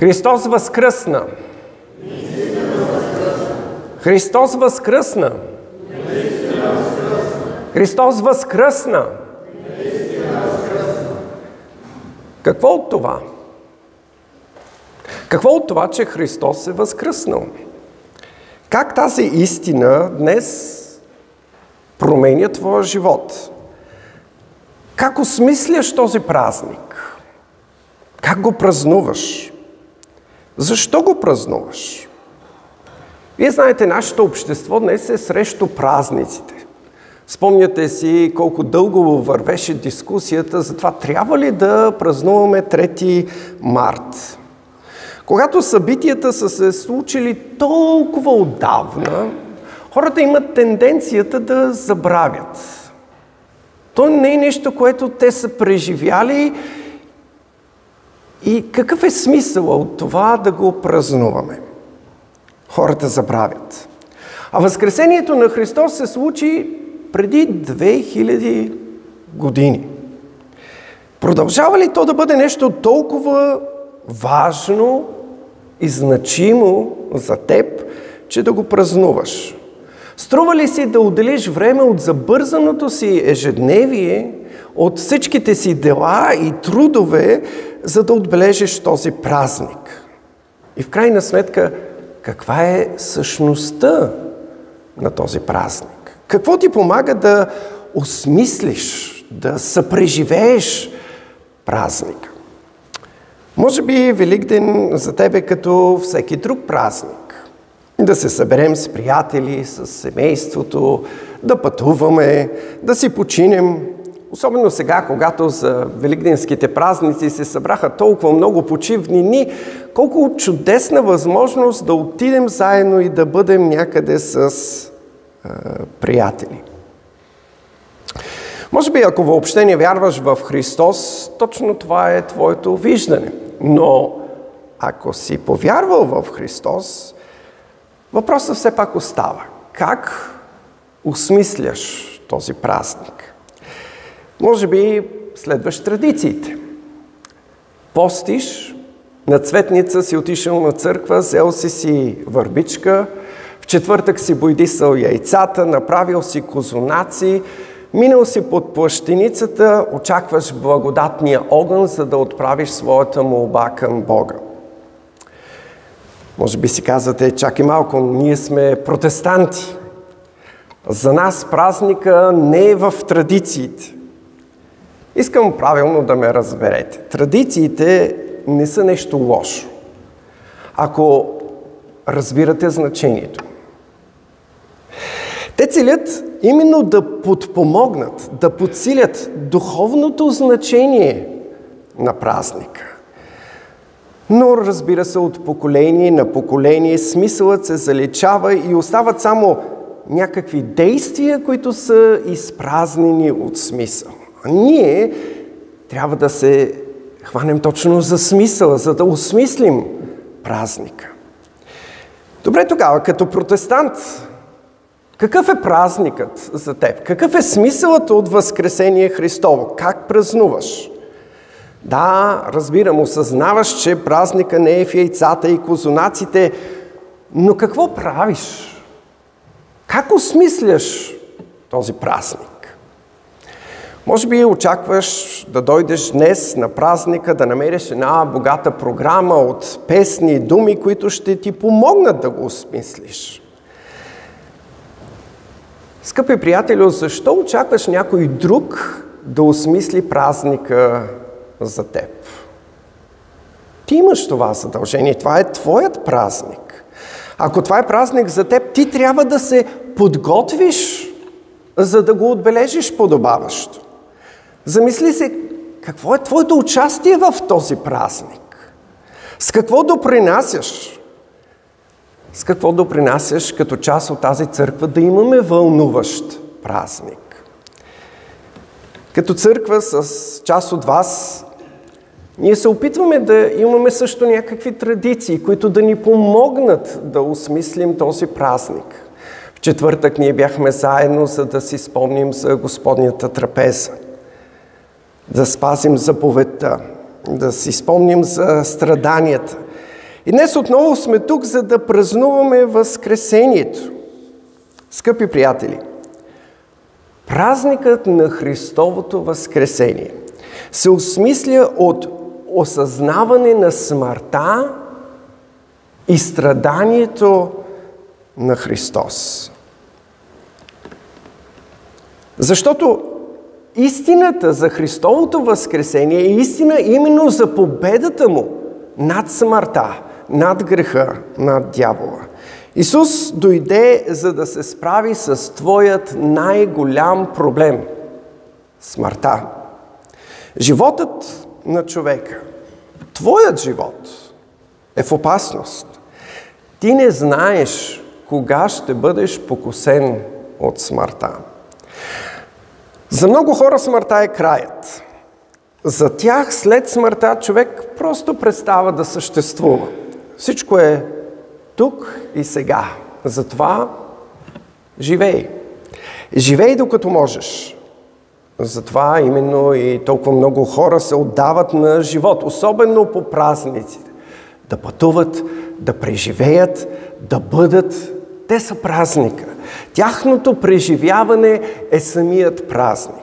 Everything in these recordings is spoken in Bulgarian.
Христос възкръсна! Христос възкръсна! Христос възкръсна! Какво от това? Какво от това, че Христос е възкръснал? Как тази истина днес променя твоя живот? Как осмисляш този празник? Как го празнуваш? Защо го празнуваш? Вие знаете, нашето общество днес е срещу празниците. Спомняте си колко дълго вървеше дискусията за това трябва ли да празнуваме 3 март. Когато събитията са се случили толкова отдавна, хората имат тенденцията да забравят. То не е нещо, което те са преживяли. И какъв е смисъл от това да го празнуваме? Хората забравят. А възкресението на Христос се случи преди 2000 години. Продължава ли то да бъде нещо толкова важно и значимо за теб, че да го празнуваш? Струва ли си да отделиш време от забързаното си ежедневие, от всичките си дела и трудове, за да отбележиш този празник? И в крайна сметка, каква е същността на този празник? Какво ти помага да осмислиш, да съпреживееш празника? Може би Великден за тебе като всеки друг празник. Да се съберем с приятели, с семейството, да пътуваме, да си починем. Особено сега, когато за великденските празници се събраха толкова много почивни дни, колко чудесна възможност да отидем заедно и да бъдем някъде с приятели. Може би, ако въобще не вярваш в Христос, точно това е твоето виждане. Но ако си повярвал в Христос, въпросът все пак остава. Как осмисляш този празник? Може би следваш традициите. Постиш, на Цветница си отишъл на църква, взел си върбичка, в четвъртък си бойдисал яйцата, направил си козунаци, минал си под плащеницата, очакваш благодатния огън, за да отправиш своята молба към Бога. Може би си казвате, чакай малко, ние сме протестанти. За нас празника не е в традициите. Искам правилно да ме разберете. Традициите не са нещо лошо. Ако разбирате значението. Те целят именно да подпомогнат, да подсилят духовното значение на празника. Но, разбира се, от поколение на поколение смисълът се заличава и остават само някакви действия, които са изпразнени от смисъл. А ние трябва да се хванем точно за смисъла, за да осмислим празника. Добре, тогава, като протестант, какъв е празникът за теб? Какъв е смисълът от Възкресение Христово? Как празнуваш? Да, разбирам, осъзнаваш, че празника не е в яйцата и козунаците, но какво правиш? Как осмисляш този празник? Може би очакваш да дойдеш днес на празника, да намериш една богата програма от песни и думи, които ще ти помогнат да го осмислиш. Скъпи приятелю, защо очакваш някой друг да осмисли празника за теб? Ти имаш това задължение, това е твоят празник. Ако това е празник за теб, ти трябва да се подготвиш, за да го отбележиш подобаващо. Замисли се, какво е твоето участие в този празник? С какво допринасяш? С какво допринасяш като част от тази църква да имаме вълнуващ празник? Като църква с част от вас, ние се опитваме да имаме също някакви традиции, които да ни помогнат да осмислим този празник. В четвъртък ние бяхме заедно, за да си спомним за Господнята трапеза. Да спазим заповедта, да си спомним за страданията И днес отново сме тук, за да празнуваме Възкресението. Скъпи приятели, празникът на Христовото Възкресение се осмисля от осъзнаване на смъртта и страданието на Христос. Защото истината за Христовото Възкресение е истина именно за победата му над смъртта, над греха, над дявола. Исус дойде, за да се справи с твоят най-голям проблем – смъртта. Животът на човека, твоят живот е в опасност. Ти не знаеш кога ще бъдеш покусен от смъртта. За много хора смъртта е краят. За тях след смъртта човек просто престава да съществува. Всичко е тук и сега. Затова живей. Живей докато можеш. Затова именно и толкова много хора се отдават на живот, особено по празниците. Да пътуват, да преживеят, да бъдат. Те са празника. Тяхното преживяване е самият празник.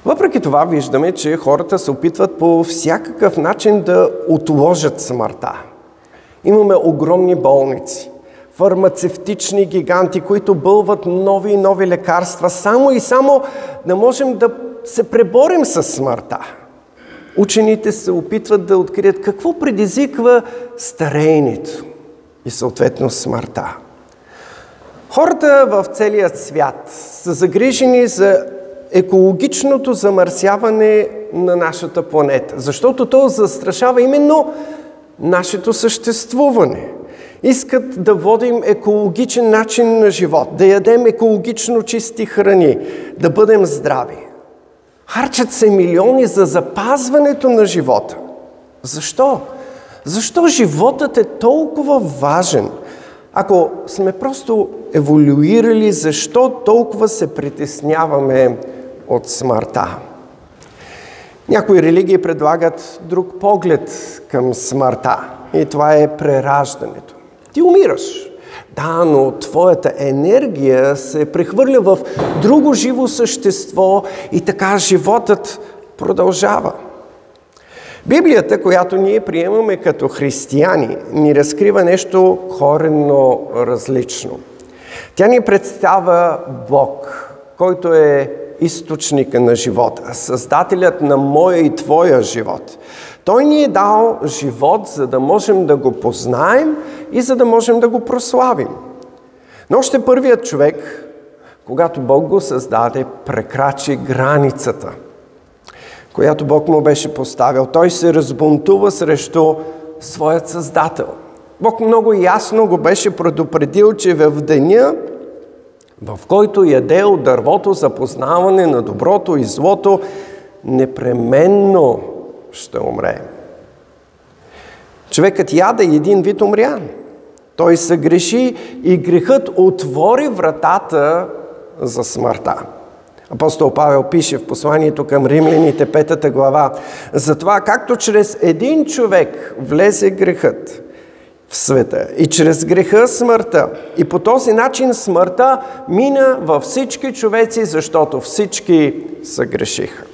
Въпреки това виждаме, че хората се опитват по всякакъв начин да отложат смъртта. Имаме огромни болници, фармацевтични гиганти, които бълват нови и нови лекарства, само да можем да се преборим с смъртта. Учените се опитват да открият какво предизвиква стареенето и съответно смъртта. Хората в целия свят са загрижени за екологичното замърсяване на нашата планета, защото то застрашава именно нашето съществуване. Искат да водим екологичен начин на живот, да ядем екологично чисти храни, да бъдем здрави. Харчат се милиони за запазването на живота. Защо? Защо животът е толкова важен? Ако сме просто еволюирали, защо толкова се притесняваме от смъртта? Някои религии предлагат друг поглед към смъртта и това е прераждането. Ти умираш. Да, но твоята енергия се прехвърля в друго живо същество и така животът продължава. Библията, която ние приемаме като християни, ни разкрива нещо коренно различно. Тя ни представя Бог, който е източника на живота, създателят на моя и твоя живот. Той ни е дал живот, за да можем да го познаем и за да можем да го прославим. Но още първият човек, когато Бог го създаде, прекрачи границата, която Бог му беше поставил. Той се разбунтува срещу своят Създател. Бог много ясно го беше предупредил, че в деня, в който яде от дървото за познаване на доброто и злото, непременно ще умре. Човекът яде и един вид умря. Той се греши и грехът отвори вратата за смъртта. Апостол Павел пише в посланието към Римляните, 5 глава: затова, както чрез един човек влезе грехът в света и чрез греха смъртта, и по този начин смъртта мина във всички човеци, защото всички са грешиха.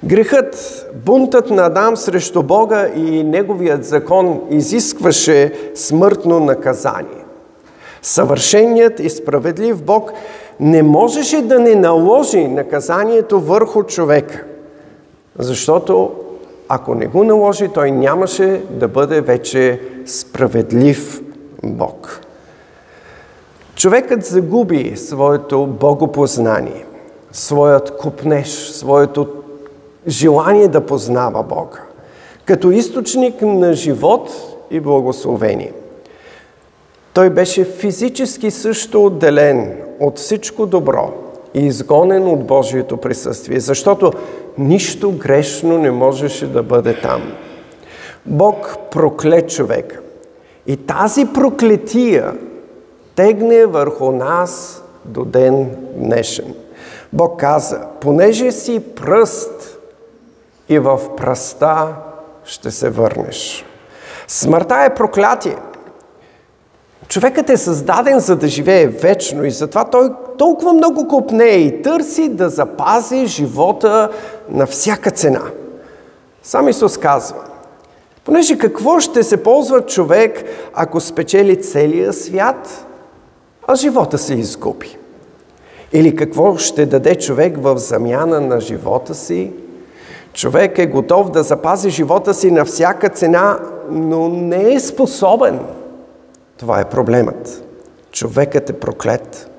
Грехът, бунтът на Адам срещу Бога и неговият закон изискваше смъртно наказание. Съвършеният и справедлив Бог не можеше да не наложи наказанието върху човека, защото ако не го наложи, той нямаше да бъде вече справедлив Бог. Човекът загуби своето богопознание, своят купнеж, своето желание да познава Бога, като източник на живот и благословение. Той беше физически също отделен от всичко добро и изгонен от Божието присъствие, защото нищо грешно не можеше да бъде там. Бог прокле човека и тази проклетия тегне върху нас до ден днешен. Бог каза: понеже си пръст и в пръста ще се върнеш. Смъртта е проклятие. Човекът е създаден, за да живее вечно и затова той толкова много копне и търси да запази живота на всяка цена. Сам Исус казва, понеже какво ще се ползва човек, ако спечели целия свят, а живота се изгуби? Или какво ще даде човек в замяна на живота си? Човек е готов да запази живота си на всяка цена, но не е способен. Това е проблемът. Човекът е проклет.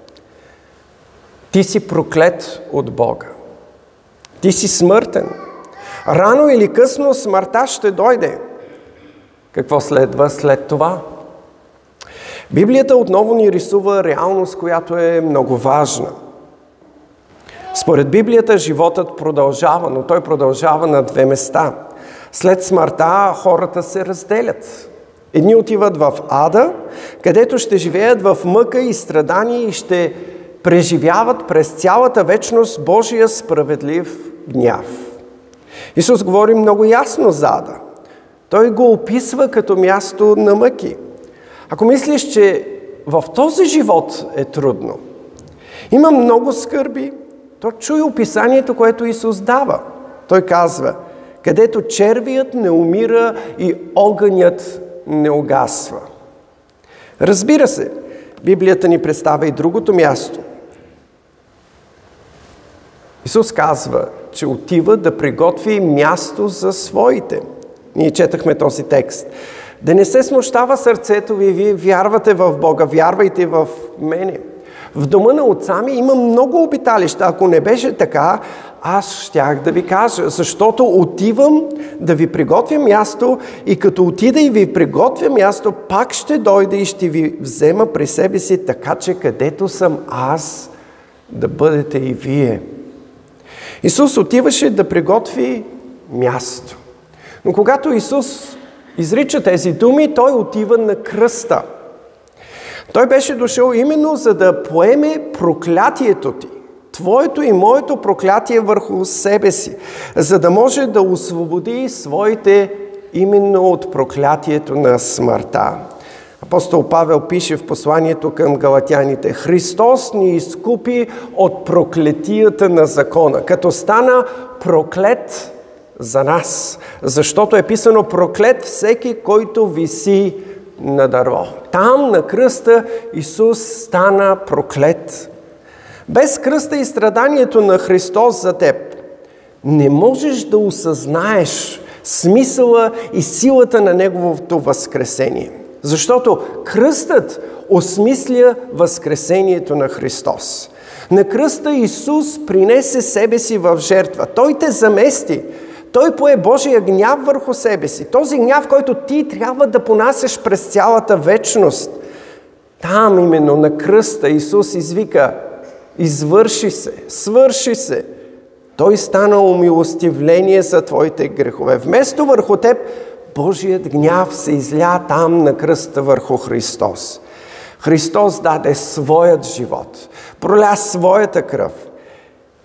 Ти си проклет от Бога. Ти си смъртен. Рано или късно смъртта ще дойде. Какво следва след това? Библията отново ни рисува реалност, която е много важна. Според Библията животът продължава, но той продължава на две места. След смъртта хората се разделят. Едни отиват в ада, където ще живеят в мъка и страдание и ще преживяват през цялата вечност Божия справедлив гняв. Исус говори много ясно за ада. Той го описва като място на мъки. Ако мислиш, че в този живот е трудно, има много скърби, то чуй описанието, което Исус дава. Той казва, където червият не умира и огънят не угасва. Разбира се, Библията ни представя и другото място. Исус казва, че отива да приготви място за своите. Ние четахме този текст. Да не се смущава сърцето ви, вие вярвате в Бога, вярвайте в мене. В дома на отца ми има много обиталища. Ако не беше така, аз щях да ви кажа, защото отивам да ви приготвя място и като отида и ви приготвя място, пак ще дойда и ще ви взема при себе си, така че където съм аз, да бъдете и вие. Исус отиваше да приготви място. Но когато Исус изрича тези думи, той отива на кръста. Той беше дошъл именно за да поеме проклятието ти, твоето и моето проклятие върху себе си, за да може да освободи своите именно от проклятието на смъртта. Апостол Павел пише в посланието към галатяните: Христос ни изкупи от проклетията на закона, като стана проклет за нас, защото е писано: проклет всеки, който виси на дърво. Там на кръста Исус стана проклет. Без кръста и страданието на Христос за теб не можеш да осъзнаеш смисъла и силата на Неговото възкресение. Защото кръстът осмисля възкресението на Христос. На кръста Исус принесе себе си в жертва. Той те замести. Той пое Божия гняв върху себе си. Този гняв, който ти трябва да понасяш през цялата вечност. Там именно на кръста Исус извика: извърши се, свърши се. Той стана умилостивление за твоите грехове. Вместо върху теб, Божият гняв се изля там на кръста върху Христос. Христос даде своят живот, проля своята кръв.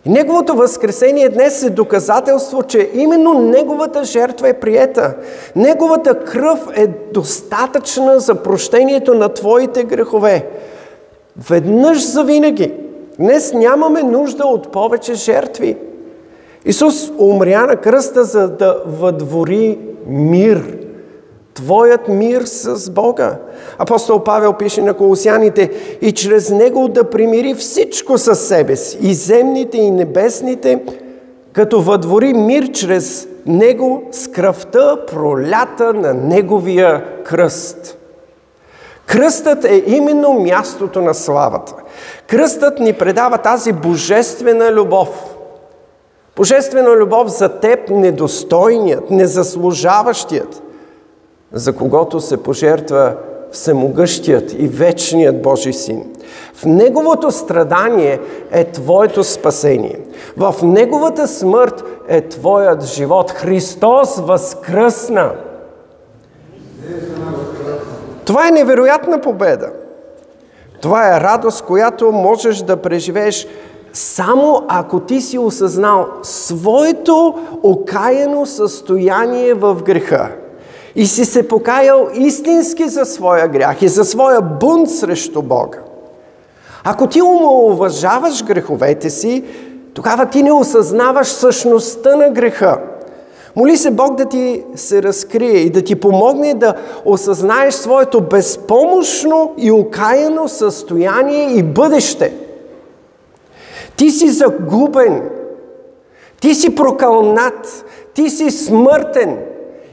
И Неговото възкресение днес е доказателство, че именно Неговата жертва е приета. Неговата кръв е достатъчна за прощението на твоите грехове. Веднъж завинаги. Днес нямаме нужда от повече жертви. Исус умря на кръста, за да въдвори мир. Твоят мир с Бога. Апостол Павел пише на Колосяните: и чрез Него да примири всичко със себе си, и земните, и небесните, като въдвори мир чрез Него с кръвта, пролята на Неговия кръст. Кръстът е именно мястото на славата. Кръстът ни предава тази божествена любов. Божествена любов за теб, недостойният, незаслужаващият, за когото се пожертва всемогъщият и вечният Божий Син. В Неговото страдание е твоето спасение. В Неговата смърт е твоят живот. Христос възкръсна. Това е невероятна победа. Това е радост, която можеш да преживееш само ако ти си осъзнал своето окаяно състояние в греха и си се покаял истински за своя грях и за своя бунт срещу Бога, ако ти омаловажаваш греховете си, тогава ти не осъзнаваш същността на греха. Моли се Бог да ти се разкрие и да ти помогне да осъзнаеш своето безпомощно и окаяно състояние и бъдеще. Ти си загубен, ти си прокълнат, ти си смъртен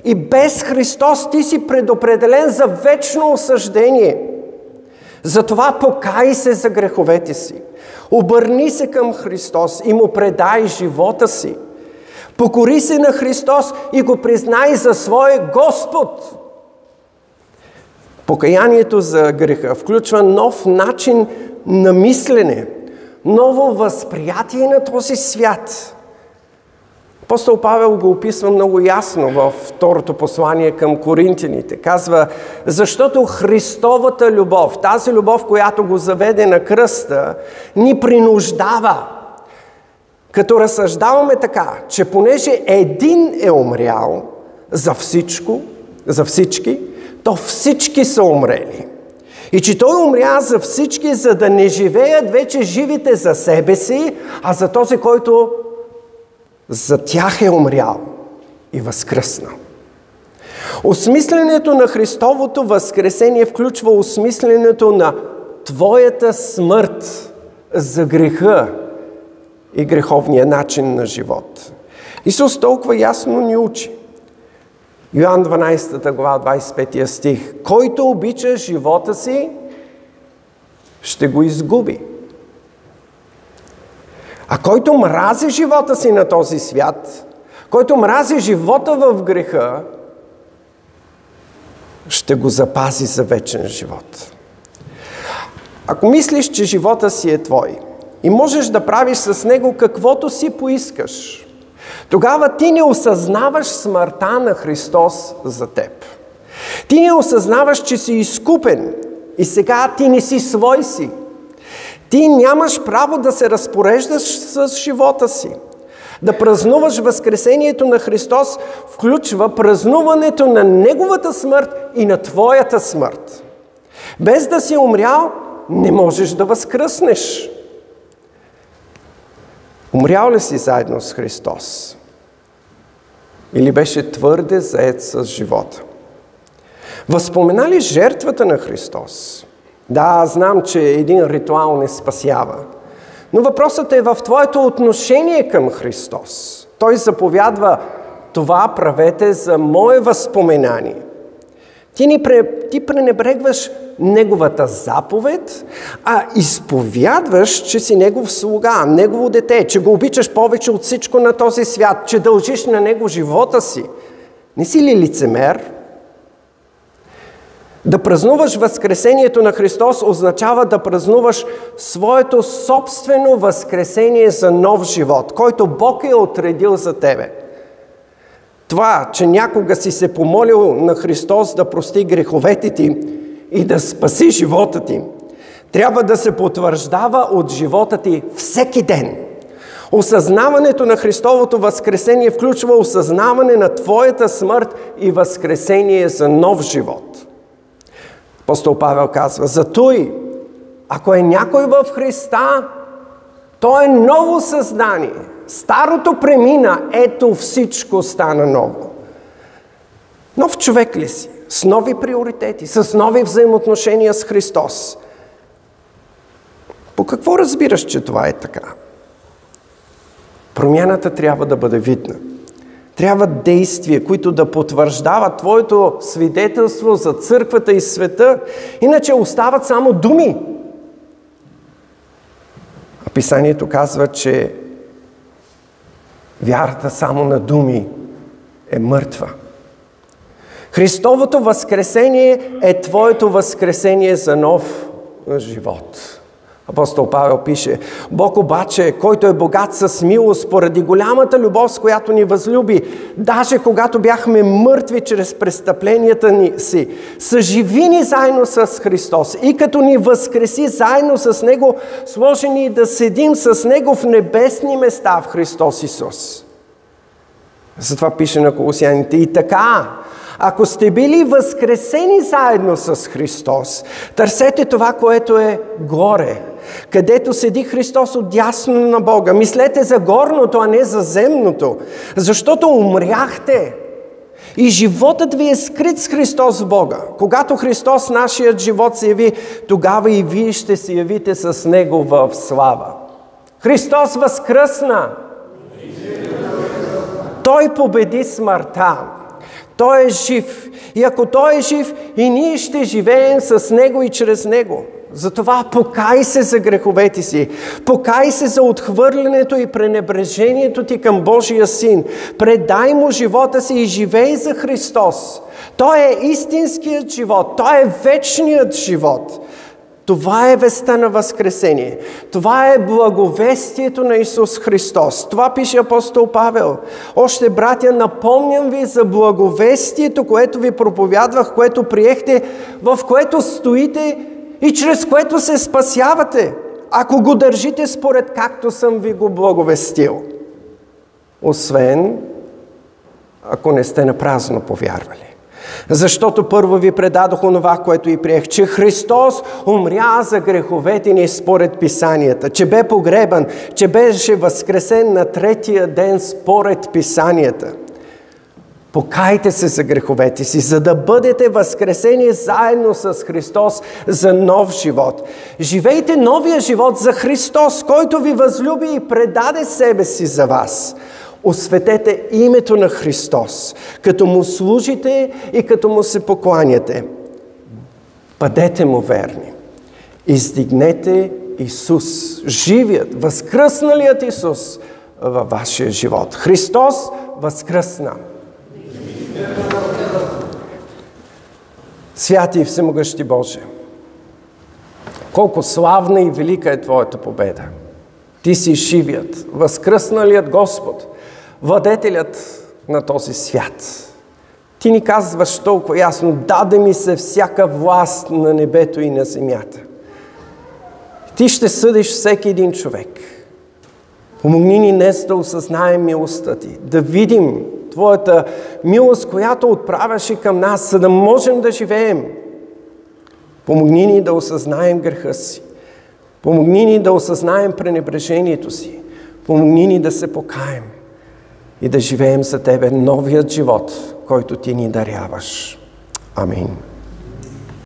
и без Христос ти си предопределен за вечно осъждение. Затова покай се за греховете си, обърни се към Христос и му предай живота си. Покори се на Христос и го признай за свой Господ. Покаянието за греха включва нов начин на мислене, ново възприятие на този свят. Апостол Павел го описва много ясно във второто послание към Коринтяните. Казва, защото Христовата любов, тази любов, която го заведе на кръста, ни принуждава. Като разсъждаваме така, че понеже един е умрял за всички, то всички са умрели. И че той умря за всички, за да не живеят вече живите за себе си, а за този, който за тях е умрял и възкръснал. Осмисленето на Христовото възкресение включва осмисленето на твоята смърт за греха и греховния начин на живот. Исус толкова ясно ни учи. Йоан 12 глава, 25 стих. Който обича живота си, ще го изгуби. А който мрази живота си на този свят, който мрази живота в греха, ще го запази за вечен живот. Ако мислиш, че живота си е твой и можеш да правиш с него каквото си поискаш, тогава ти не осъзнаваш смъртта на Христос за теб. Ти не осъзнаваш, че си изкупен и сега ти не си свой си. Ти нямаш право да се разпореждаш с живота си. Да празнуваш възкресението на Христос включва празнуването на Неговата смърт и на твоята смърт. Без да си умрял, не можеш да възкръснеш. Умрял ли си заедно с Христос? Или беше твърде заед с живота? Възпомена ли жертвата на Христос? Да, знам, че един ритуал не спасява. Но въпросът е в твоето отношение към Христос. Той заповядва, това правете за мое възпоменание. Ти пренебрегваш Неговата заповед, а изповядваш, че си Негов слуга, Негово дете, че го обичаш повече от всичко на този свят, че дължиш на Него живота си. Не си ли лицемер? Да празнуваш възкресението на Христос означава да празнуваш своето собствено възкресение за нов живот, който Бог е отредил за тебе. Това, че някога си се помолил на Христос да прости греховете ти и да спаси живота ти, трябва да се потвърждава от живота ти всеки ден. Осъзнаването на Христовото възкресение включва осъзнаване на твоята смърт и възкресение за нов живот. Апостол Павел казва, затой, ако е някой в Христа, то е ново създание. Старото премина, ето всичко стана ново. Нов човек ли си? С нови приоритети, с нови взаимоотношения с Христос. По какво разбираш, че това е така? Промяната трябва да бъде видна. Трябва действия, които да потвърждават твоето свидетелство за църквата и света, иначе остават само думи. А Писанието казва, че вярата само на думи е мъртва. Христовото възкресение е твоето възкресение за нов живот. Апостол Павел пише, Бог обаче, който е богат с милост, поради голямата любов, с която ни възлюби, даже когато бяхме мъртви чрез престъпленията ни си, съживи ни заедно с Христос и като ни възкреси заедно с Него, сложи ни да седим с Него в небесни места в Христос Исус. Затова пише на Колосяните, и така, Ако сте били възкресени заедно с Христос, търсете това, което е горе, където седи Христос отдясно на Бога. Мислете за горното, а не за земното, защото умряхте. И животът ви е скрит с Христос в Бога. Когато Христос, нашият живот, се яви, тогава и вие ще се явите с Него в слава. Христос възкръсна. Той победи смъртта. Той е жив. И ако Той е жив, и ние ще живеем с Него и чрез Него. Затова покай се за греховете си. Покай се за отхвърлянето и пренебрежението ти към Божия Син. Предай Му живота си и живей за Христос. Той е истинският живот. Той е вечният живот. Това е вестта на възкресение. Това е благовестието на Исус Христос. Това пише апостол Павел. Още, братя, напомням ви за благовестието, което ви проповядвах, което приехте, в което стоите и чрез което се спасявате, ако го държите според както съм ви го благовестил. Освен, ако не сте напразно повярвали. Защото първо ви предадох онова, което и приех, че Христос умря за греховете ни според Писанията, че бе погребан, че беше възкресен на третия ден според Писанията. Покайте се за греховете си, за да бъдете възкресени заедно с Христос за нов живот. Живейте новия живот за Христос, който ви възлюби и предаде себе си за вас. Осветете името на Христос, като Му служите и като Му се покланяте. Бъдете Му верни. Издигнете Исус, живият, възкръсналият Исус във вашия живот. Христос възкръсна. Святи и всемогъщи Боже, колко славна и велика е Твоята победа. Ти си живият, възкръсналият Господ, владетелят на този свят. Ти ни казваш толкова ясно: даде ми се всяка власт на небето и на земята. Ти ще съдиш всеки един човек. Помогни ни днес да осъзнаем милостта Ти, да видим Твоята милост, която отправяш към нас, за да можем да живеем. Помогни ни да осъзнаем греха си. Помогни ни да осъзнаем пренебрежението си. Помогни ни да се покаем и да живеем за Тебе новият живот, който Ти ни даряваш. Амин.